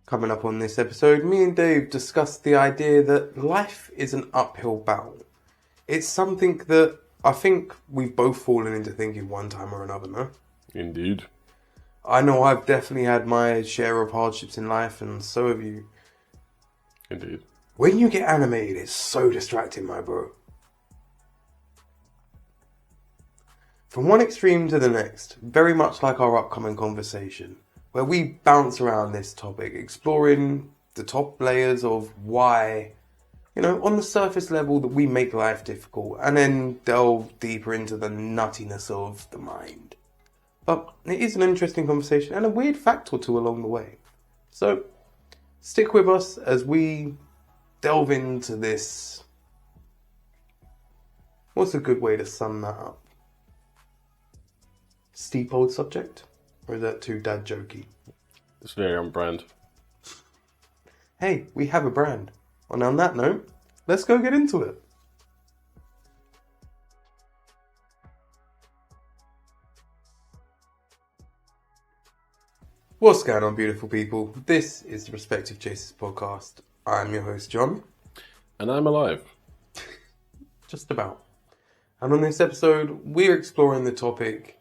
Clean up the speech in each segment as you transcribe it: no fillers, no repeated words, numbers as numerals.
Coming up on this episode, me and Dave discussed the idea that life is an uphill battle. It's something that I think we've both fallen into thinking one time or another, no? Indeed. I know I've definitely had my share of hardships in life, and so have you. Indeed. When you get animated, it's so distracting, my bro. From one extreme to the next, very much like our upcoming conversation, where we bounce around this topic, exploring the top layers of why, on the surface level that we make life difficult, and then delve deeper into the nuttiness of the mind. But it is an interesting conversation and a weird fact or two along the way. So, stick with us as we delve into this. What's a good way to sum that up? Steep old subject? Or is that too dad jokey? It's very on brand. Hey, we have a brand. And on that note, let's go get into it. What's going on, beautiful people? This is the Perspective Chasers podcast. I'm your host, John. And I'm alive. Just about. And on this episode, we're exploring the topic...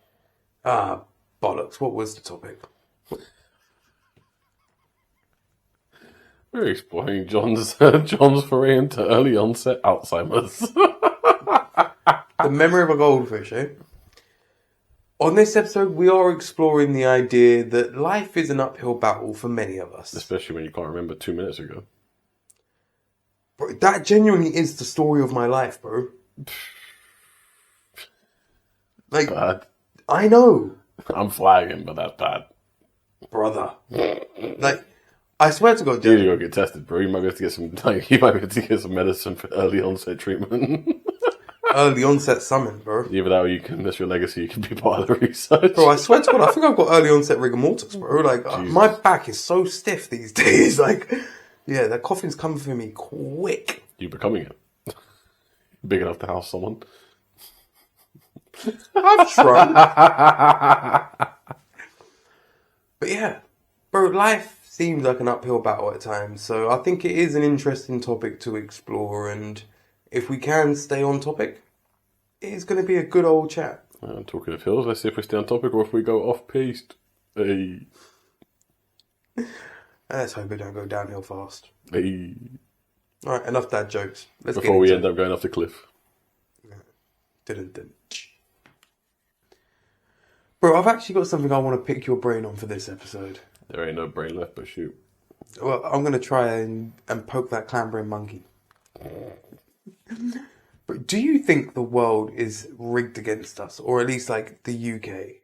bollocks. What was the topic? We're exploring John's foray into early onset Alzheimer's. The memory of a goldfish, eh? On this episode, we are exploring the idea that life is an uphill battle for many of us. Especially when you can't remember 2 minutes ago. Bro, that genuinely is the story of my life, bro. Like, Bad. I know. I'm flagging, but that's bad. Brother. Like, I swear to God, You need dude. to go get tested, bro. You might be able to get some medicine for early onset treatment. Early onset summon, bro. Either that or you can miss your legacy, you can be part of the research. Bro, I swear to God, I think I've got early onset rigor mortis, bro. Like, my back is so stiff these days. Like, yeah, that coughing's coming for me quick. You becoming it. Big enough to house someone. I've tried. But yeah, bro, life seems like an uphill battle at times. So I think it is an interesting topic to explore. And if we can stay on topic, it is going to be a good old chat. Talking of hills, let's see if we stay on topic or if we go off-piste. Hey. Let's hope it don't go downhill fast. Hey. Alright, enough dad jokes. Let's Before we end up going off the cliff. Didn't. Bro, I've actually got something I want to pick your brain on for this episode. There ain't no brain left, but shoot. Well, I'm going to try and poke that clambering monkey. But do you think the world is rigged against us? Or at least, like, the UK?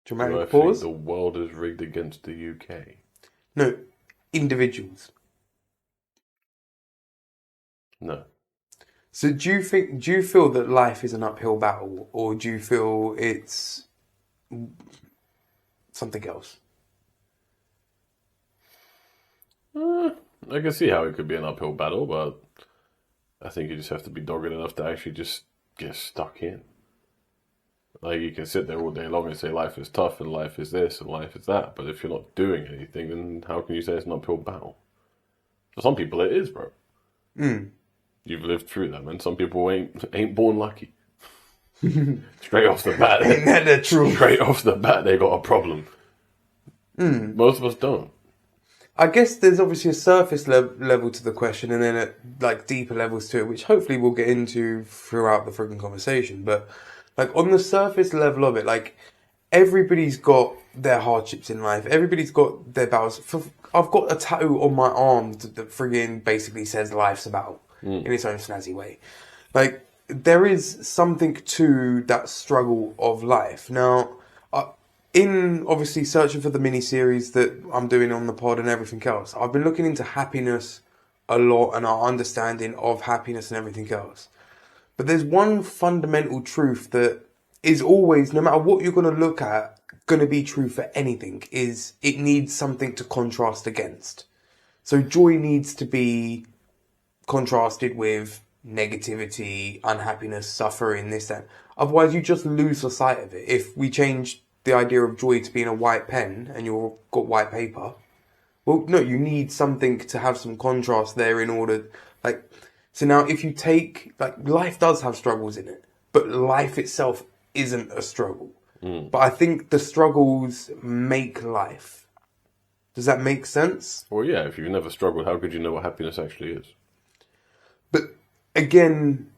Dramatic Do I pause? think the world is rigged against the UK? No, individuals. No. So do you feel that life is an uphill battle, or do you feel it's something else? I can see how it could be an uphill battle, but I think you just have to be dogged enough to actually just get stuck in. Like, you can sit there all day long and say life is tough and life is this and life is that, but if you're not doing anything, then how can you say it's an uphill battle? For some people it is, bro. You've lived through them, and some people ain't born lucky. Straight off the bat. Ain't that the truth? Straight off the bat, they got a problem. Most of us don't. I guess there's obviously a surface level to the question, and then like deeper levels to it, which hopefully we'll get into throughout the frigging conversation. But like on the surface level of it, like everybody's got their hardships in life. Everybody's got their battles. I've got a tattoo on my arm that frigging basically says life's a battle in its own snazzy way. Like there is something to that struggle of life. Now, in obviously searching for the mini-series that I'm doing on the pod and everything else, I've been looking into happiness a lot and our understanding of happiness and everything else. But there's one fundamental truth that is always, no matter what you're going to look at, going to be true for anything, is it needs something to contrast against. So joy needs to be contrasted with negativity, unhappiness, suffering, this, that. Otherwise, you just lose the sight of it. If we change the idea of joy to being a white pen and you've got white paper. Well, no, you need something to have some contrast there in order, like, so now if you take, like, life does have struggles in it, but life itself isn't a struggle. But I think the struggles make life. Does that make sense? Well, yeah, if you've never struggled, how could you know what happiness actually is? But again,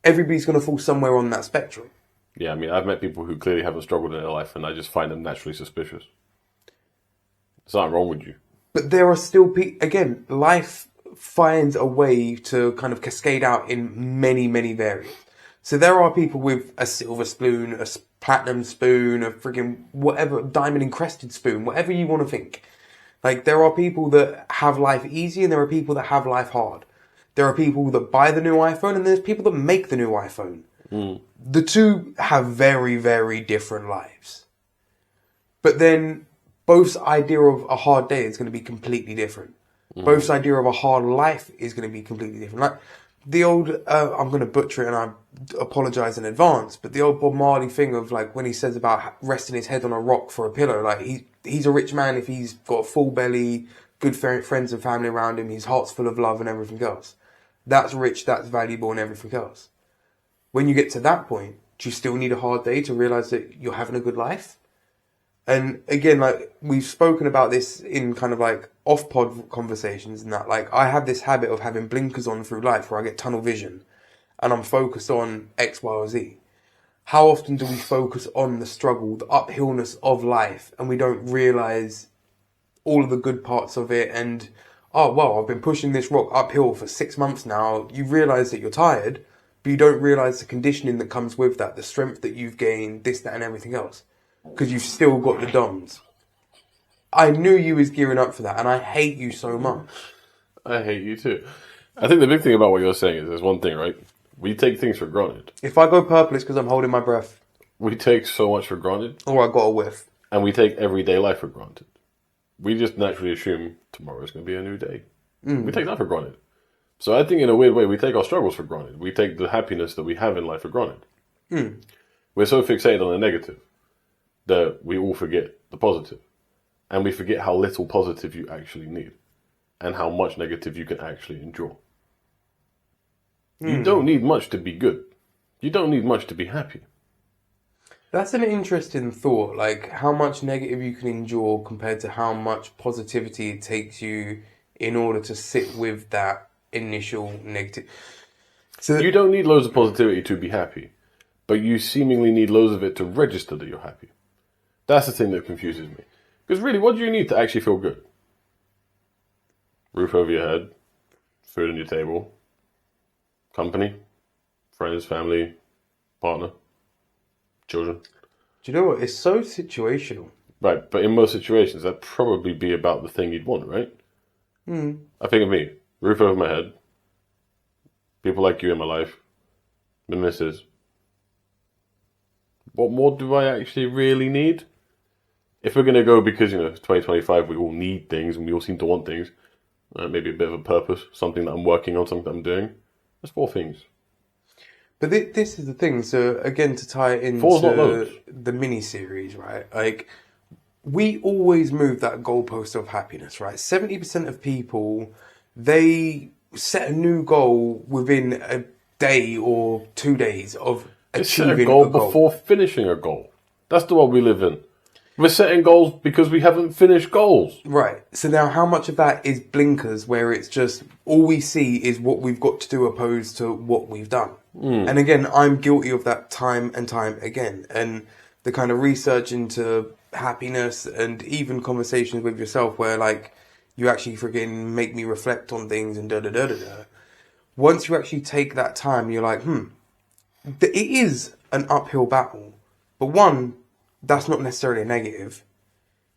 everybody's going to fall somewhere on that spectrum. Yeah, I mean, I've met people who clearly haven't struggled in their life, and I just find them naturally suspicious. There's nothing wrong with you. But there are still people, again, life finds a way to kind of cascade out in many, many variants. So there are people with a silver spoon, a platinum spoon, a friggin' whatever, diamond encrusted spoon, whatever you want to think. Like, there are people that have life easy and there are people that have life hard. There are people that buy the new iPhone and there's people that make the new iPhone. The two have very, very different lives. But then both's idea of a hard day is going to be completely different. Both's idea of a hard life is going to be completely different. Like, the old, I'm going to butcher it and I apologise in advance, but the old Bob Marley thing of, like, when he says about resting his head on a rock for a pillow, like, he's a rich man if he's got a full belly, good friends and family around him, his heart's full of love and everything else. That's rich, that's valuable and everything else. When you get to that point, do you still need a hard day to realise that you're having a good life? And again, like, we've spoken about this in kind of like off-pod conversations and that, like, I have this habit of having blinkers on through life where I get tunnel vision and I'm focused on X, Y, or Z. How often do we focus on the struggle, the uphillness of life, and we don't realise all of the good parts of it and, oh, well, I've been pushing this rock uphill for 6 months now. You realise that you're tired, but you don't realise the conditioning that comes with that, the strength that you've gained, this, that, and everything else. Because you've still got the DOMs. I knew you was gearing up for that, and I hate you so much. I hate you too. I think the big thing about what you're saying is there's one thing, right? We take things for granted. If I go purple, it's because I'm holding my breath. We take so much for granted. Or I got a whiff. And we take everyday life for granted. We just naturally assume tomorrow's going to be a new day. We take that for granted. So I think in a weird way, we take our struggles for granted. We take the happiness that we have in life for granted. We're so fixated on the negative that we all forget the positive. And we forget how little positive you actually need. And how much negative you can actually endure. You don't need much to be good. You don't need much to be happy. That's an interesting thought, like how much negative you can endure compared to how much positivity it takes you in order to sit with that initial negative. So you don't need loads of positivity to be happy, but you seemingly need loads of it to register that you're happy. That's the thing that confuses me. Because really, what do you need to actually feel good? Roof over your head, food on your table, company, friends, family, partner, children. Do you know what? It's so situational. Right, but in most situations, that'd probably be about the thing you'd want, right? I think of me, roof over my head, people like you in my life, the missus. What more do I actually really need? If we're going to go because, it's 2025, we all need things and we all seem to want things, maybe a bit of a purpose, something that I'm working on, something that I'm doing. There's 4 things. But this is the thing. So again, to tie it into 4's not loads. the mini-series, right? Like, we always move that goalpost of happiness, right? 70% of people, they set a new goal within a day or 2 days of achieving set a goal before finishing a goal. That's the world we live in. We're setting goals because we haven't finished goals. Right. So now how much of that is blinkers where it's just all we see is what we've got to do opposed to what we've done? And again, I'm guilty of that time and time again. And the kind of research into happiness and even conversations with yourself where, like, you actually freaking make me reflect on things and da-da-da-da-da. Once you actually take that time, you're like, it is an uphill battle. But one, that's not necessarily a negative.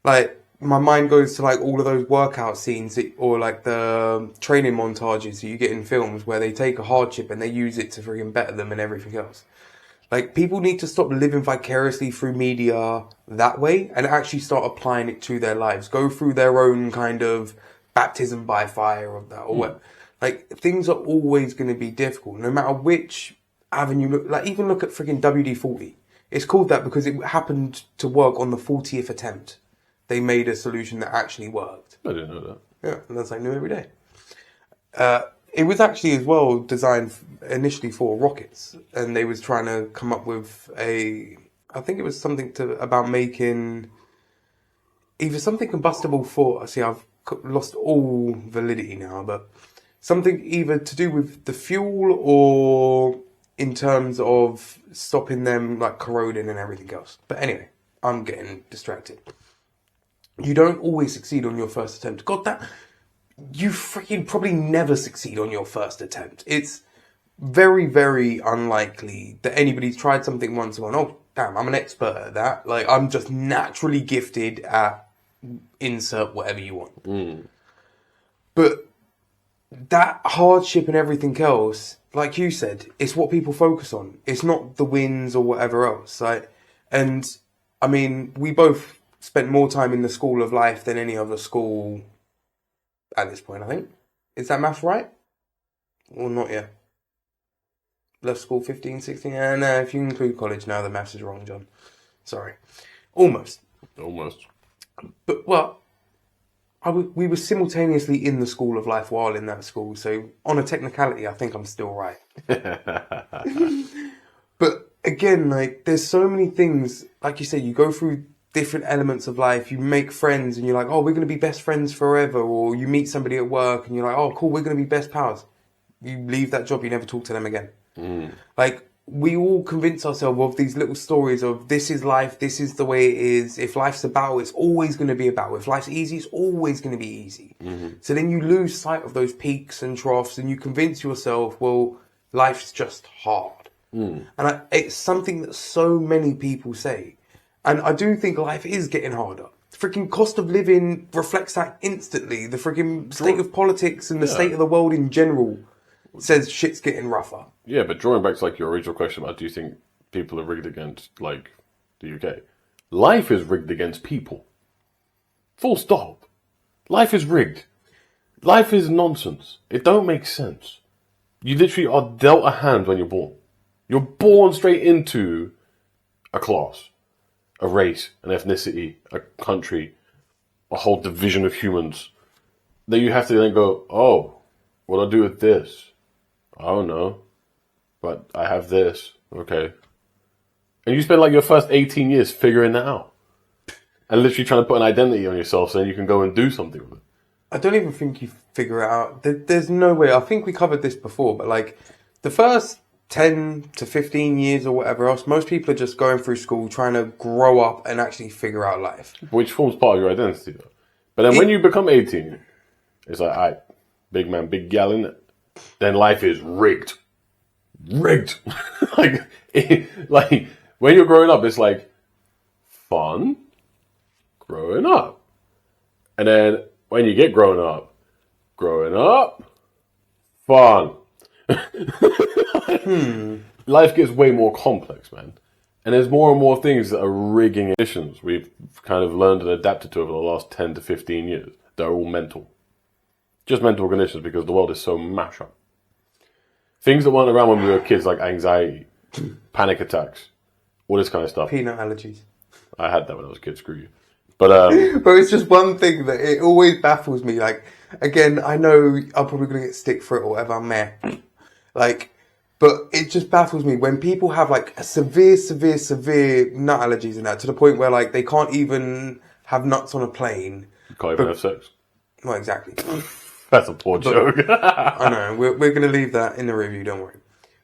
Like, my mind goes to, like, all of those workout scenes or, like, the training montages that you get in films where they take a hardship and they use it to freaking better them and everything else. Like, people need to stop living vicariously through media that way and actually start applying it to their lives. Go through their own kind of baptism by fire of that or what. Like, things are always going to be difficult, no matter which avenue. Like, even look at freaking WD-40. It's called that because it happened to work on the 40th attempt. They made a solution that actually worked. I didn't know that. Yeah, and that's like new every day. It was actually as well designed initially for rockets, and they was trying to come up with I think it was something about making either something combustible for. See, I've lost all validity now, but something either to do with the fuel or in terms of stopping them like corroding and everything else. But anyway, I'm getting distracted. You don't always succeed on your first attempt. God, you freaking probably never succeed on your first attempt. It's very, very unlikely that anybody's tried something once and gone, oh, damn, I'm an expert at that. Like, I'm just naturally gifted at insert whatever you want. But that hardship and everything else, like you said, it's what people focus on. It's not the wins or whatever else. And, I mean, we both spent more time in the school of life than any other school at this point, I think. Is that math right? Or not yet? Left school 15, 16? No, if you include college now, the maths is wrong, John. Sorry. Almost. But, well, we were simultaneously in the school of life while in that school, so on a technicality, I think I'm still right. But, again, like, there's so many things, like you say, you go through different elements of life, you make friends and you're like, oh, we're going to be best friends forever, or you meet somebody at work and you're like, oh, cool, we're going to be best pals. You leave that job, you never talk to them again. Like, we all convince ourselves of these little stories of this is life, this is the way it is. If life's a battle, it's always going to be a battle. If life's easy, it's always going to be easy. So then you lose sight of those peaks and troughs and you convince yourself, well, life's just hard. And it's something that so many people say. And I do think life is getting harder. The freaking cost of living reflects that instantly. The freaking state of politics and the state of the world in general says shit's getting rougher. Yeah, but drawing back to like your original question about do you think people are rigged against like the UK? Life is rigged against people. Full stop. Life is rigged. Life is nonsense. It don't make sense. You literally are dealt a hand when you're born. You're born straight into a class, a race, an ethnicity, a country, a whole division of humans. Then you have to then go, oh, what do I do with this? I don't know. But I have this. Okay. And you spend like your first 18 years figuring that out. And literally trying to put an identity on yourself so then you can go and do something with it. I don't even think you figure it out. There's no way. I think we covered this before, but like the first 10 to 15 years or whatever else, most people are just going through school trying to grow up and actually figure out life. Which forms part of your identity though. But then when you become 18, it's like, alright, big man, big gal in it. Then life is rigged. Rigged. like when you're growing up, it's like fun growing up. And then when you get growing up, fun. Life gets way more complex, man. And there's more and more things that are rigging conditions we've kind of learned and adapted to over the last 10 to 15 years. They're all mental. Just mental conditions because the world is so mashed up. Things that weren't around when we were kids, like anxiety, panic attacks, all this kind of stuff. Peanut allergies. I had that when I was a kid, screw you. But but it's just one thing that it always baffles me. Like, again, I know I'm probably going to get stick for it or whatever, meh. Like, but it just baffles me when people have like a severe nut allergies and that to the point where like they can't even have nuts on a plane. You can't even have sex. Well, exactly. That's a poor joke. I know. We're going to leave that in the review, don't worry.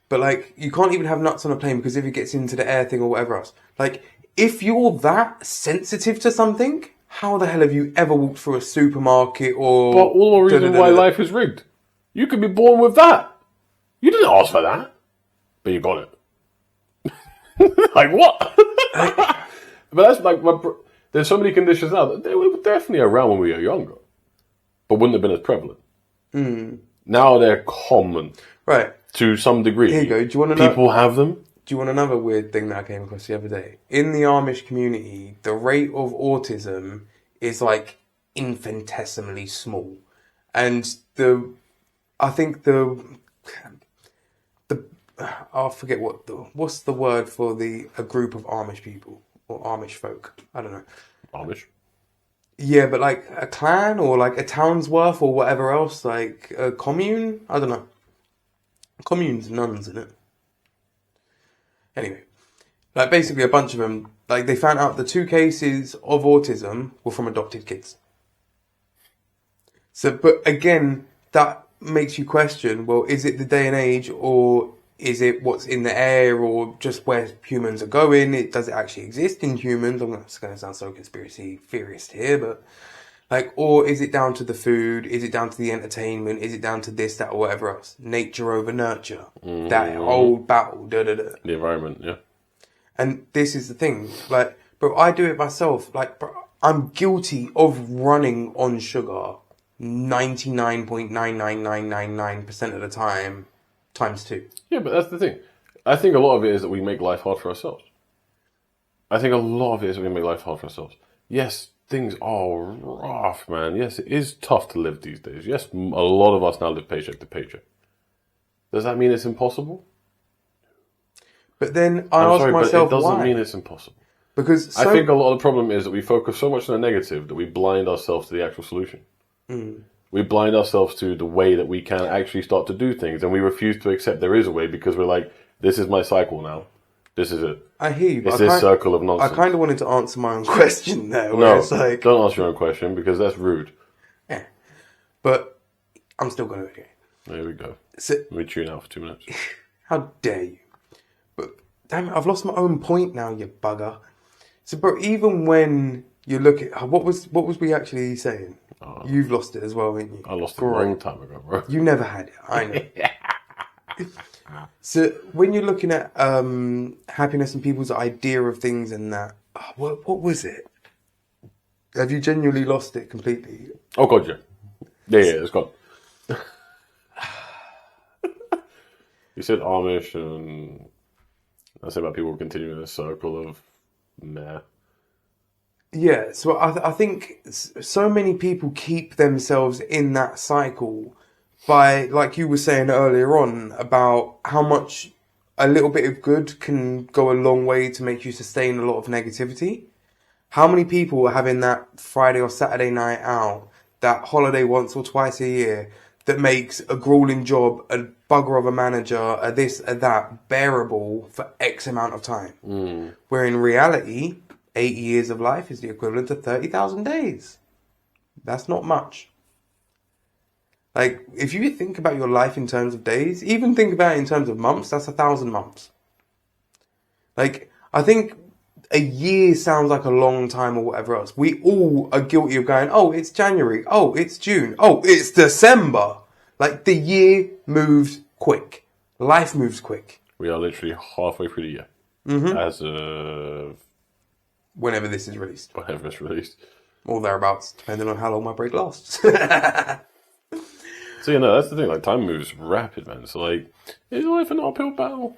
But like, you can't even have nuts on a plane because if it gets into the air thing or whatever else. Like, if you're that sensitive to something, how the hell have you ever walked through a supermarket or... But all the reason why life is rigged. You could be born with that. You didn't ask for that. But you got it. Like, what? But that's like... There's so many conditions now that they were definitely around when we were younger. But wouldn't have been as prevalent. Now they're common. Right. To some degree. Here you go. Do you want to know? People have them. Do you want another weird thing that I came across the other day? In the Amish community, the rate of autism is like infinitesimally small. And I think the I forget what's the word for a group of Amish people or Amish folk. I don't know. Amish. Yeah, but like a clan or like a town's worth or whatever else, like a commune. I don't know. Commune's nuns in it. Anyway, like basically a bunch of them. Like they found out the 2 cases of autism were from adopted kids. So, but again, that makes you question, well, is it the day and age or is it what's in the air or just where humans are going? Does it actually exist in humans? I'm not going to sound so conspiracy theorist here, but like, or is it down to the food? Is it down to the entertainment? Is it down to this, that, or whatever else? Nature over nurture. That whole battle, The environment, yeah. And this is the thing, like, bro, I do it myself. Like, bro, I'm guilty of running on sugar 99.99999% of the time, times 2. Yeah, but that's the thing. I think a lot of it is that we make life hard for ourselves. Yes, things are rough, man. Yes, it is tough to live these days. Yes, a lot of us now live paycheck to paycheck. Does that mean it's impossible? But then I ask myself but it doesn't why. mean it's impossible. Because I think a lot of the problem is that we focus so much on the negative that we blind ourselves to the actual solution. We blind ourselves to the way that we can actually start to do things, and we refuse to accept there is a way because we're like, this is my cycle now. This is it. I hear you. It's this circle of nonsense. I kind of wanted to answer my own question there. Where No, it's like, don't answer your own question because that's rude. yeah. But I'm still going to do it. There we go. So, Let me tune out for 2 minutes. how dare you? But damn it, I've lost my own point now, you bugger. So, bro, even when you look at what was we actually saying? You've lost it as well, haven't you? I lost it a long time ago, bro. You never had it. I know. So when you're looking at happiness and people's idea of things and that, what was it? Have you genuinely lost it completely? Oh god, yeah. Yeah, it's gone. You said Amish, and I said about people continuing this circle of meh. Yeah, so I think so many people keep themselves in that cycle by, like you were saying earlier on, about how much a little bit of good can go a long way to make you sustain a lot of negativity. How many people are having that Friday or Saturday night out, that holiday once or twice a year, that makes a grueling job, a bugger of a manager, a this, a that, bearable for X amount of time? Where in reality, 80 years of life is the equivalent to 30,000 days. That's not much. Like, if you think about your life in terms of days, even think about it in terms of months, that's 1,000 months. Like, I think a year sounds like a long time or whatever else. We all are guilty of going, oh, it's January. Oh, it's June. Oh, it's December. Like, the year moves quick. Life moves quick. We are literally halfway through the year. As of whenever this is released. whenever it's released. Or thereabouts, depending on how long my break lasts. So, you know, that's the thing. Like, time moves rapid, man. So, like, is life an uphill battle?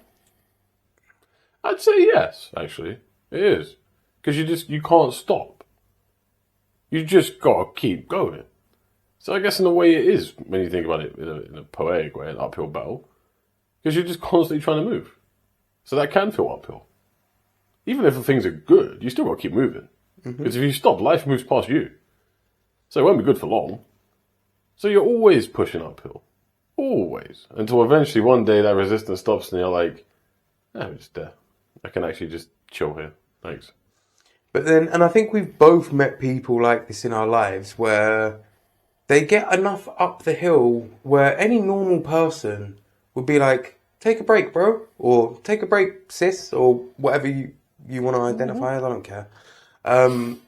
I'd say yes, actually. It is. Because you can't stop. You just gotta keep going. So I guess in a way it is, when you think about it in a poetic way, an uphill battle. Because you're just constantly trying to move. So that can feel uphill. Even if the things are good, you still gotta keep moving. Because if you stop, life moves past you. So it won't be good for long. So you're always pushing uphill. Always. Until eventually one day that resistance stops and you're like, I'm just there. I can actually just chill here. Thanks. But then, and I think we've both met people like this in our lives where they get enough up the hill where any normal person would be like, take a break, bro. Or take a break, sis. Or whatever you want to identify as. I don't care. And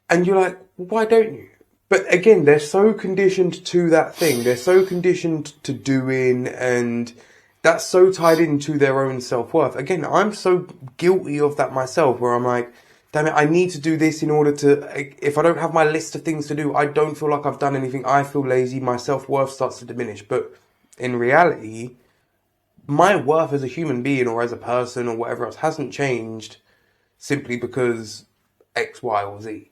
you're like, why don't you? But again, they're so conditioned to that thing. They're so conditioned to doing, and that's so tied into their own self-worth. Again, I'm so guilty of that myself, where I'm like, damn it, I need to do this in order to, if I don't have my list of things to do, I don't feel like I've done anything. I feel lazy. My self-worth starts to diminish. But in reality, my worth as a human being or as a person or whatever else hasn't changed simply because X, Y, or Z.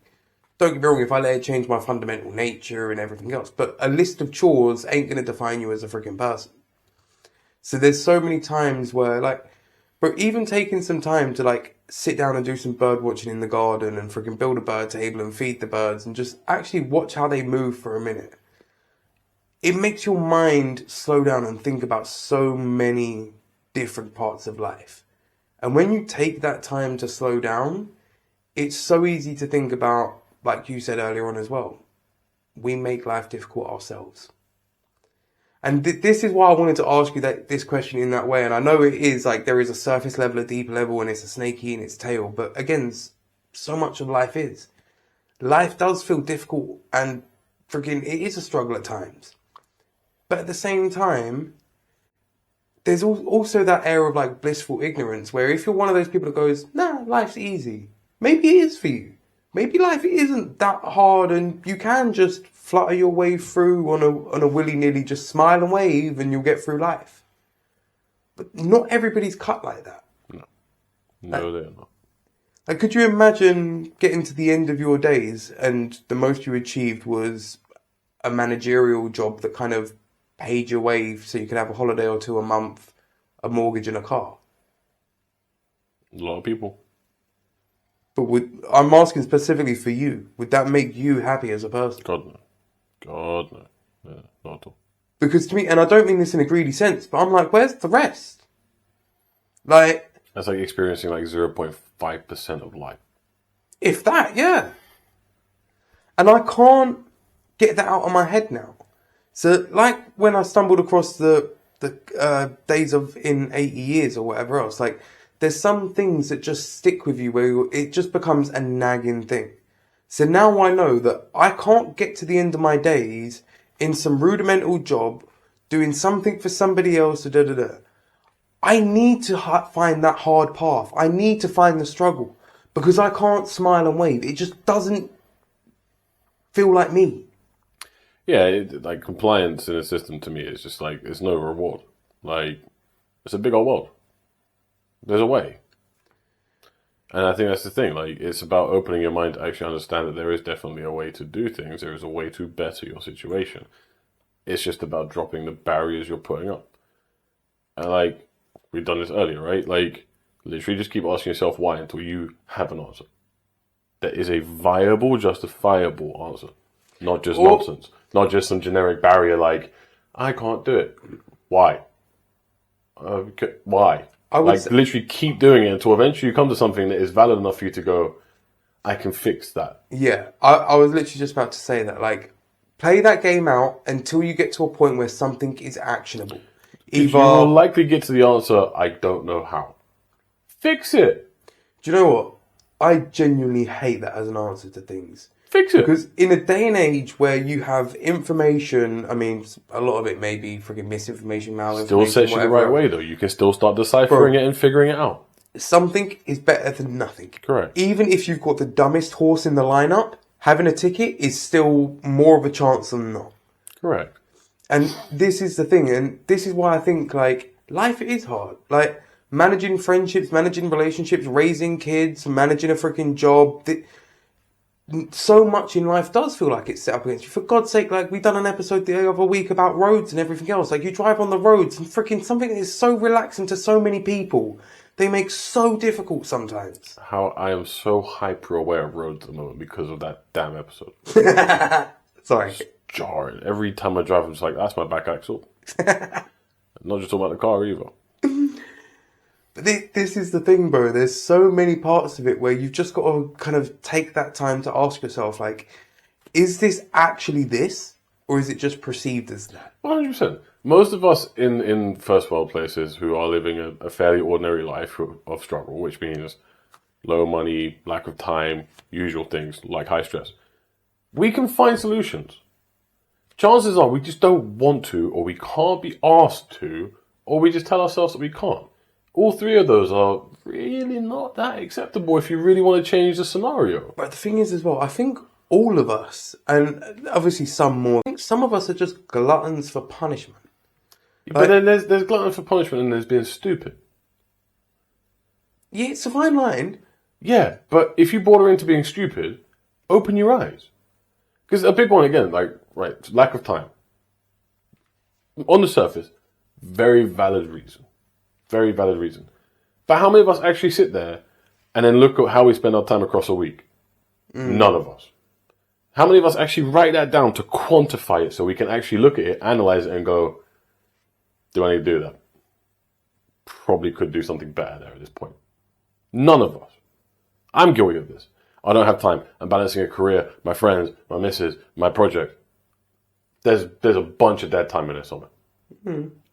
Don't get me wrong, if I let it change my fundamental nature and everything else, but a list of chores ain't going to define you as a freaking person. So there's so many times where like, but even taking some time to like sit down and do some bird watching in the garden and freaking build a bird table and feed the birds and just actually watch how they move for a minute. It makes your mind slow down and think about so many different parts of life. And when you take that time to slow down, it's so easy to think about, like you said earlier on as well, we make life difficult ourselves. And this is why I wanted to ask you this question in that way. And I know it is like there is a surface level, a deeper level, and it's a snake eating its tail. But again, so much of life is. Life does feel difficult and freaking it is a struggle at times. But at the same time, there's also that air of like blissful ignorance where if you're one of those people that goes, nah, life's easy. Maybe it is for you. Maybe life isn't that hard and you can just flutter your way through on a willy-nilly, just smile and wave and you'll get through life. But not everybody's cut like that. No, they're not. Like, could you imagine getting to the end of your days and the most you achieved was a managerial job that kind of paid your way so you could have a holiday or two a month, a mortgage and a car? A lot of people. But I'm asking specifically for you. Would that make you happy as a person? God no. God no. Yeah, not at all. Because to me, and I don't mean this in a greedy sense, but I'm like, where's the rest? Like... That's like experiencing like 0.5% of life. If that, yeah. And I can't get that out of my head now. So, like when I stumbled across the days of in 80 years or whatever else, like there's some things that just stick with you where it just becomes a nagging thing. So now I know that I can't get to the end of my days in some rudimental job doing something for somebody else. I need to find that hard path. I need to find the struggle because I can't smile and wave. It just doesn't feel like me. Yeah, like compliance in a system to me is just like, there's no reward. Like, it's a big old world. There's a way. And I think that's the thing. Like, it's about opening your mind to actually understand that there is definitely a way to do things. There is a way to better your situation. It's just about dropping the barriers you're putting up. And like, we've done this earlier, right? Like, literally just keep asking yourself why until you have an answer. There is a viable, justifiable answer. Not just nonsense. Not just some generic barrier like, I can't do it. Why? Why? Literally keep doing it until eventually you come to something that is valid enough for you to go, I can fix that. Yeah, I was literally just about to say that. Like, play that game out until you get to a point where something is actionable. You will likely get to the answer, I don't know how. Fix it. Do you know what? I genuinely hate that as an answer to things. Fix it. Because in a day and age where you have information, I mean, a lot of it may be freaking misinformation, malinformation. Still sets you the right way, though. You can still start deciphering it and figuring it out. Something is better than nothing. Correct. Even if you've got the dumbest horse in the lineup, having a ticket is still more of a chance than not. Correct. And this is the thing, and this is why I think, like, life is hard. Like, managing friendships, managing relationships, raising kids, managing a freaking job. So much in life does feel like it's set up against you. For God's sake, like, we done an episode the other week about roads and everything else. Like, you drive on the roads and freaking something that is so relaxing to so many people, they make so difficult sometimes. How I am so hyper aware of roads at the moment because of that damn episode. Sorry. It's jarring. Every time I drive, I'm just like, that's my back axle. Not just talking about the car either. But this is the thing, bro. There's so many parts of it where you've just got to kind of take that time to ask yourself, like, is this actually this? Or is it just perceived as that? 100%. Most of us in first world places who are living a fairly ordinary life of struggle, which means low money, lack of time, usual things like high stress, we can find solutions. Chances are we just don't want to, or we can't be asked to, or we just tell ourselves that we can't. All three of those are really not that acceptable if you really want to change the scenario. But the thing is as well, I think all of us, and obviously some more, I think some of us are just gluttons for punishment. But then there's glutton for punishment and there's being stupid. Yeah, it's a fine line. Yeah, but if you border into being stupid, open your eyes. Because a big one again, like, right, lack of time. On the surface, Very valid reason. Very valid reason. But how many of us actually sit there and then look at how we spend our time across a week? None of us. How many of us actually write that down to quantify it so we can actually look at it, analyze it, and go, do I need to do that? Probably could do something better there at this point. None of us. I'm guilty of this. I don't have time. I'm balancing a career, my friends, my missus, my project. There's a bunch of dead time in this on it.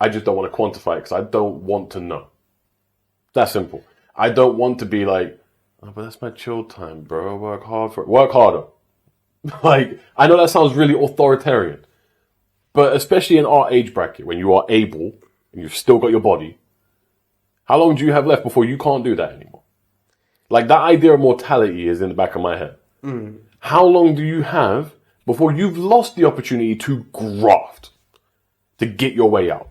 I just don't want to quantify it because I don't want to know. That's simple. I don't want to be like, oh, but that's my chill time, bro. Work hard for it. Work harder. Like, I know that sounds really authoritarian, but especially in our age bracket, when you are able and you've still got your body, how long do you have left before you can't do that anymore? Like, that idea of mortality is in the back of my head. How long do you have before you've lost the opportunity to graft, to get your way out?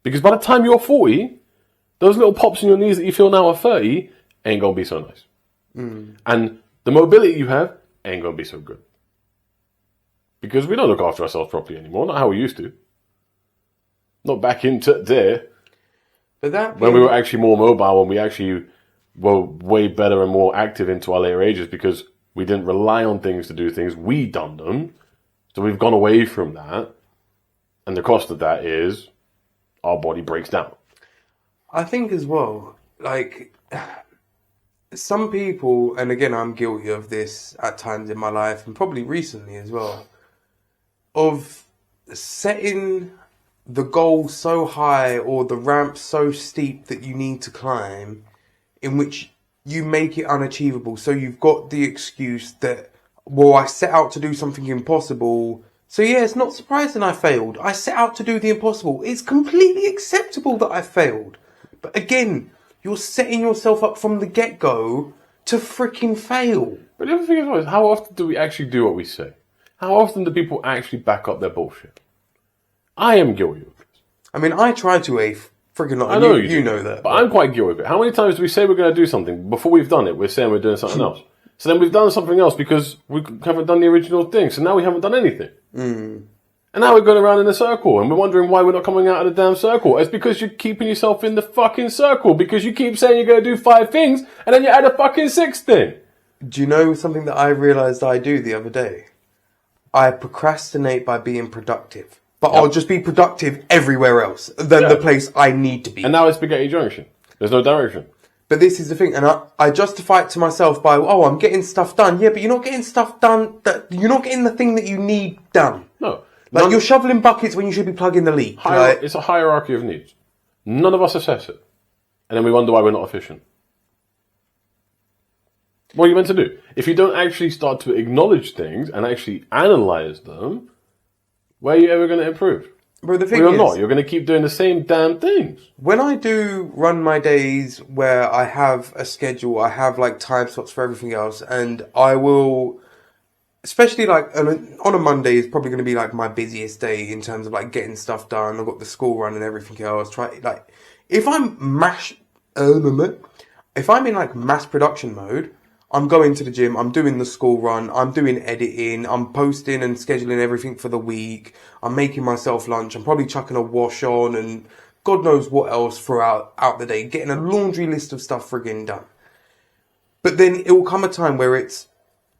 Because by the time you're 40, those little pops in your knees that you feel now are 30 ain't going to be so nice. And the mobility you have ain't going to be so good. Because we don't look after ourselves properly anymore, not how we used to. Not back into there. But that when we were actually more mobile, when we actually were way better and more active into our later ages because we didn't rely on things to do things, we done them. So we've gone away from that. And the cost of that is our body breaks down. I think as well, like, some people, and again, I'm guilty of this at times in my life, and probably recently as well, of setting the goal so high or the ramp so steep that you need to climb, in which you make it unachievable. So you've got the excuse that, well, I set out to do something impossible. So yeah, it's not surprising I failed. I set out to do the impossible. It's completely acceptable that I failed. But again, you're setting yourself up from the get-go to freaking fail. But the other thing is, how often do we actually do what we say? How often do people actually back up their bullshit? I am guilty of this. I mean, I try to freaking lot. I know you know that. But I'm quite guilty of it. How many times do we say we're going to do something, before we've done it, we're saying we're doing something else? So then we've done something else because we haven't done the original thing. So now we haven't done anything. And now we're going around in a circle and we're wondering why we're not coming out of the damn circle. It's because you're keeping yourself in the fucking circle because you keep saying you're going to do 5 things and then you add a fucking 6th thing. Do you know something that I realised I do the other day? I procrastinate by being productive. But I'll just be productive everywhere else than the place I need to be. And now it's spaghetti junction. There's no direction. But this is the thing, and I justify it to myself by, oh, I'm getting stuff done. Yeah, but you're not getting stuff done, you're not getting the thing that you need done. No. Like, you're shoveling buckets when you should be plugging the leak. It's a hierarchy of needs. None of us assess it. And then we wonder why we're not efficient. What are you meant to do? If you don't actually start to acknowledge things and actually analyze them, where are you ever going to improve? But the thing you're is, not. You're going to keep doing the same damn things. When I do run my days where I have a schedule, I have like time slots for everything else, and I will, especially like on a Monday is probably going to be like my busiest day in terms of like getting stuff done. I've got the school run and everything else. If I'm in like mass production mode, I'm going to the gym, I'm doing the school run, I'm doing editing, I'm posting and scheduling everything for the week, I'm making myself lunch, I'm probably chucking a wash on and God knows what else throughout the day, getting a laundry list of stuff friggin' done. But then it will come a time where it's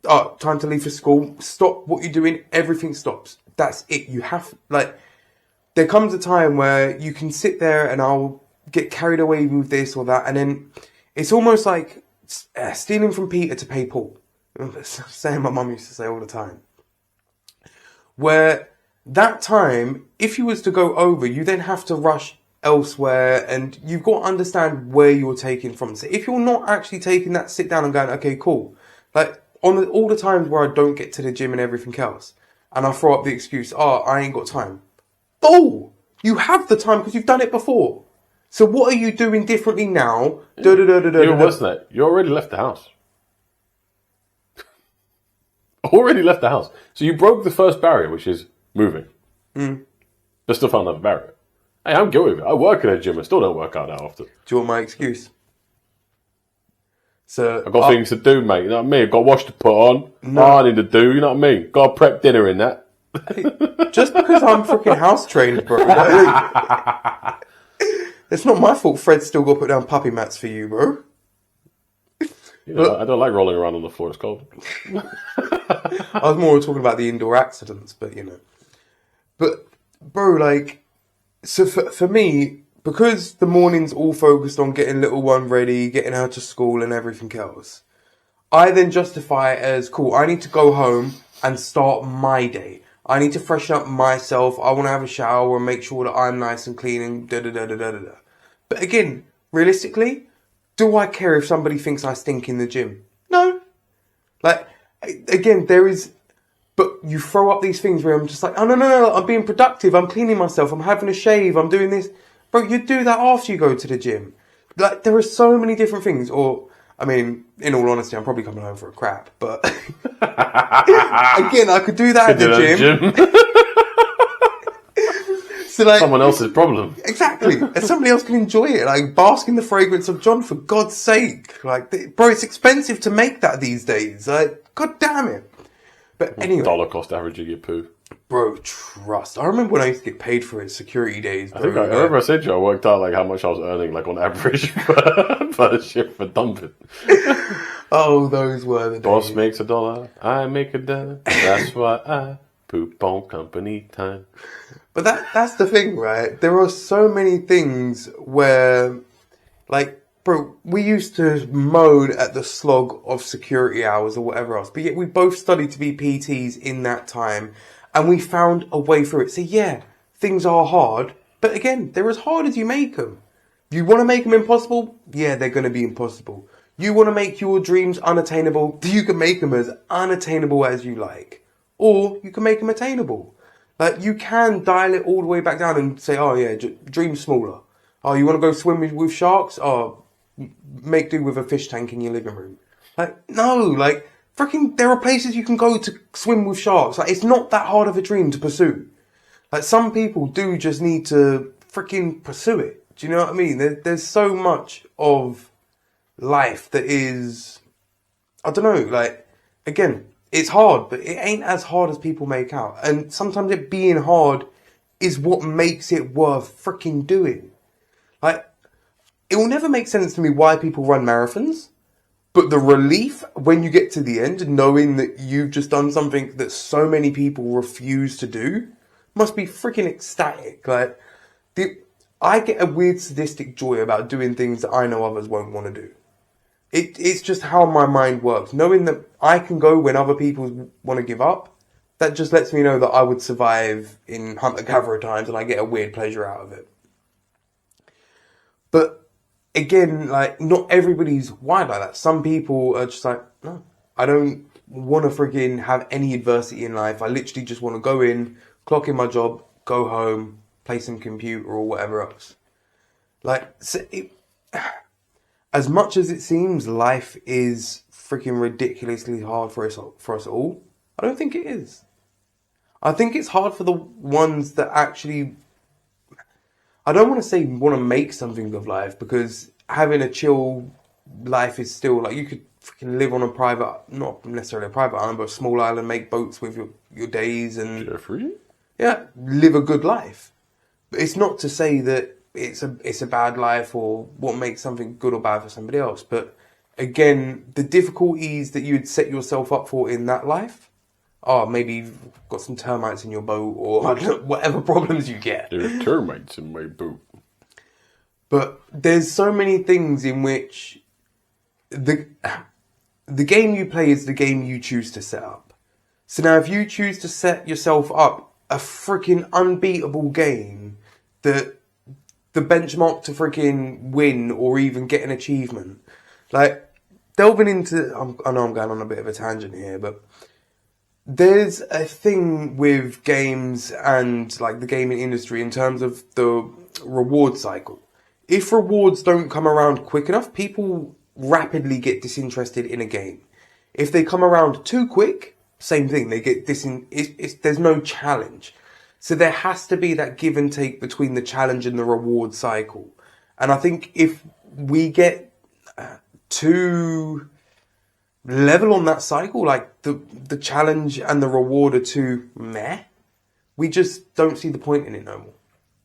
time to leave for school, stop what you're doing, everything stops. That's it. You have, there comes a time where you can sit there and I'll get carried away with this or that, and then it's almost like stealing from Peter to pay Paul. Saying my mum used to say all the time. Where that time, if you was to go over, you then have to rush elsewhere, and you've got to understand where you're taking from. So if you're not actually taking that sit down and going, okay, cool. Like on all the times where I don't get to the gym and everything else, and I throw up the excuse, I ain't got time. Oh, you have the time because you've done it before. So what are you doing differently now? You're worse than that. You already left the house. Already left the house. So you broke the first barrier, which is moving. But still found another barrier. Hey, I'm guilty of it. I work in a gym and still don't work out that often. Do you want my excuse? So I've got things to do, mate. You know what I mean? I've got wash to put on. No. I need to do, you know what I mean? Got to prep dinner in that. Just because I'm freaking house trained, bro. It's not my fault Fred's still got to put down puppy mats for you, bro. You know, I don't like rolling around on the floor. It's cold. I was more talking about the indoor accidents, but you know. But, bro, like, so for me, because the morning's all focused on getting little one ready, getting her to school and everything else, I then justify it as, cool, I need to go home and start my day. I need to freshen up myself. I want to have a shower and make sure that I'm nice and clean and da-da-da-da-da-da. But again, realistically, do I care if somebody thinks I stink in the gym? No. Like, again, there is... But you throw up these things where I'm just like, oh, no, I'm being productive. I'm cleaning myself. I'm having a shave. I'm doing this. Bro, you do that after you go to the gym. Like, there are so many different things. Or, I mean, in all honesty, I'm probably coming home for a crap. But, again, I could do that at the gym. So, like, someone else's problem. Exactly. And somebody else can enjoy it. Like, bask in the fragrance of John, for God's sake. Like, bro, it's expensive to make that these days. Like, God damn it. But anyway. Dollar cost averaging your poo. Bro, trust. I remember when I used to get paid for it, security days. Bro. I remember I said to you, I worked out like how much I was earning, like on average per shift for dumping. Oh, those were the days. Boss makes $1, I make $1. That's why I poop on company time. But that's the thing, right? There are so many things where, like, bro, we used to moan at the slog of security hours or whatever else, but yet we both studied to be PTs in that time, and we found a way through it. So yeah, things are hard, but again, they're as hard as you make them. You want to make them impossible? Yeah, they're going to be impossible. You want to make your dreams unattainable? You can make them as unattainable as you like. Or you can make them attainable. Like, you can dial it all the way back down and say, oh yeah, dream smaller. Oh, you want to go swim with sharks? Oh, make do with a fish tank in your living room. Like, no, like, freaking, there are places you can go to swim with sharks. Like, it's not that hard of a dream to pursue. Like, some people do just need to freaking pursue it. Do you know what I mean? There's so much of life that is, I don't know, like, again, it's hard, but it ain't as hard as people make out. And sometimes it being hard is what makes it worth freaking doing. Like, it will never make sense to me why people run marathons, but the relief when you get to the end, knowing that you've just done something that so many people refuse to do, must be freaking ecstatic. Like, I get a weird sadistic joy about doing things that I know others won't want to do. It's just how my mind works. Knowing that I can go when other people want to give up, that just lets me know that I would survive in hunter-gatherer times, and I get a weird pleasure out of it. But again, like, not everybody's wired like that. Some people are just like, no, I don't want to freaking have any adversity in life. I literally just want to go in, clock in my job, go home, play some computer or whatever else. Like, so as much as it seems life is freaking ridiculously hard for us all, I don't think it is. I think it's hard for the ones that actually, I don't want to say want to make something of life, because having a chill life is still, like, you could freaking live on a private, not necessarily a private island, but a small island, make boats with your days and, Jeffrey? Yeah, live a good life. But it's not to say that it's a bad life or what makes something good or bad for somebody else. But again, the difficulties that you'd set yourself up for in that life, maybe you've got some termites in your boat, or I don't know, whatever problems you get. There's termites in my boat. But there's so many things in which the game you play is the game you choose to set up. So now if you choose to set yourself up a freaking unbeatable game that the benchmark to freaking win or even get an achievement, like, delving into, I know I'm going on a bit of a tangent here, but there's a thing with games and, like, the gaming industry in terms of the reward cycle. If rewards don't come around quick enough, people rapidly get disinterested in a game. If they come around too quick, same thing, they get there's no challenge. So there has to be that give and take between the challenge and the reward cycle. And I think if we get too level on that cycle, like the challenge and the reward are too meh, we just don't see the point in it no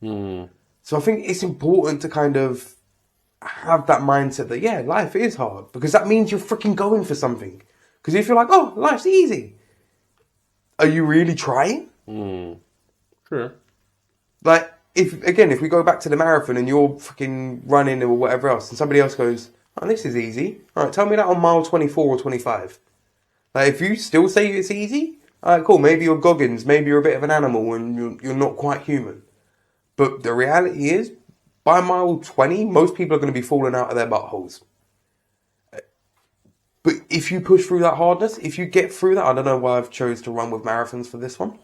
more. So I think it's important to kind of have that mindset that, yeah, life is hard, because that means you're freaking going for something. Because if you're like, oh, life's easy, are you really trying? Sure. Like, if we go back to the marathon and you're freaking running or whatever else, and somebody else goes, oh, this is easy. All right, tell me that on mile 24 or 25. Like, if you still say it's easy, all right, cool. Maybe you're Goggins, maybe you're a bit of an animal and you're not quite human. But the reality is, by mile 20, most people are going to be falling out of their buttholes. But if you push through that hardness, if you get through that, I don't know why I've chose to run with marathons for this one.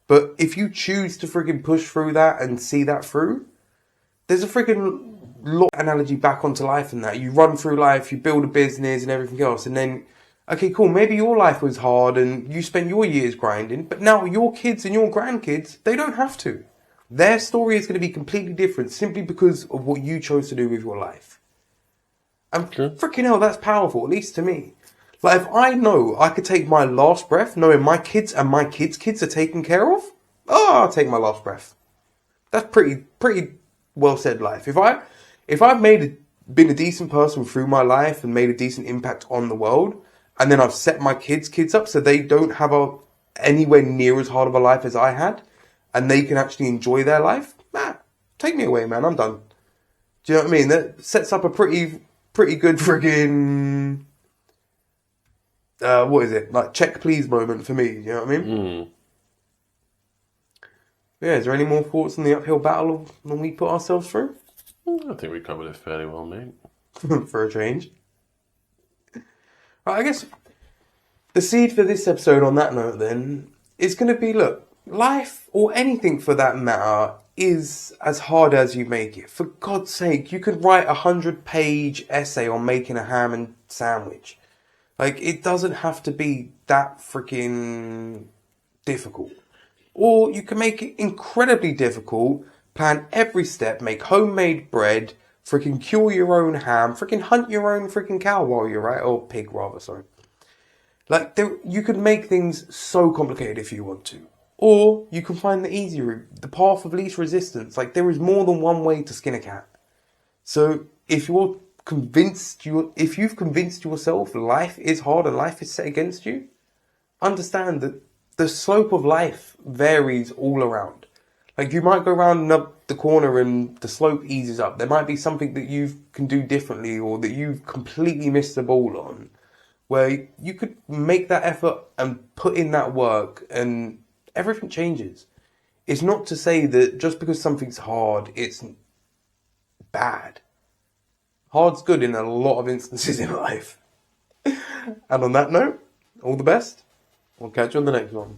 But if you choose to freaking push through that and see that through, there's a freaking lot of analogy back onto life in that. You run through life, you build a business and everything else. And then, okay, cool, maybe your life was hard and you spent your years grinding. But now your kids and your grandkids, they don't have to. Their story is going to be completely different simply because of what you chose to do with your life. And freaking hell, that's powerful, at least to me. Like, if I know I could take my last breath knowing my kids and my kids' kids are taken care of, I'll take my last breath. That's pretty well said life. If I've been a decent person through my life and made a decent impact on the world, and then I've set my kids up so they don't have anywhere near as hard of a life as I had, and they can actually enjoy their life, take me away, man. I'm done. Do you know what I mean? That sets up a pretty good friggin' what is it? Like, check please moment for me. You know what I mean? Yeah, is there any more thoughts on the uphill battle when we put ourselves through? I think we covered it fairly well, mate. For a change. Right, I guess the seed for this episode on that note then is going to be, look, life, or anything for that matter, is as hard as you make it. For God's sake, you could write a 100-page essay on making a ham and sandwich. Like, it doesn't have to be that freaking difficult. Or you can make it incredibly difficult, plan every step, make homemade bread, freaking cure your own ham, freaking hunt your own freaking cow while you're at it, or pig rather, sorry. Like, you could make things so complicated if you want to. Or you can find the easy route, the path of least resistance. Like, there is more than one way to skin a cat. So if you've convinced yourself life is hard and life is set against you, understand that the slope of life varies all around. Like, you might go round the corner and the slope eases up. There might be something that you can do differently or that you've completely missed the ball on, where you could make that effort and put in that work and everything changes. It's not to say that just because something's hard, it's bad. Hard's good in a lot of instances in life. And on that note, all the best. We'll catch you on the next one.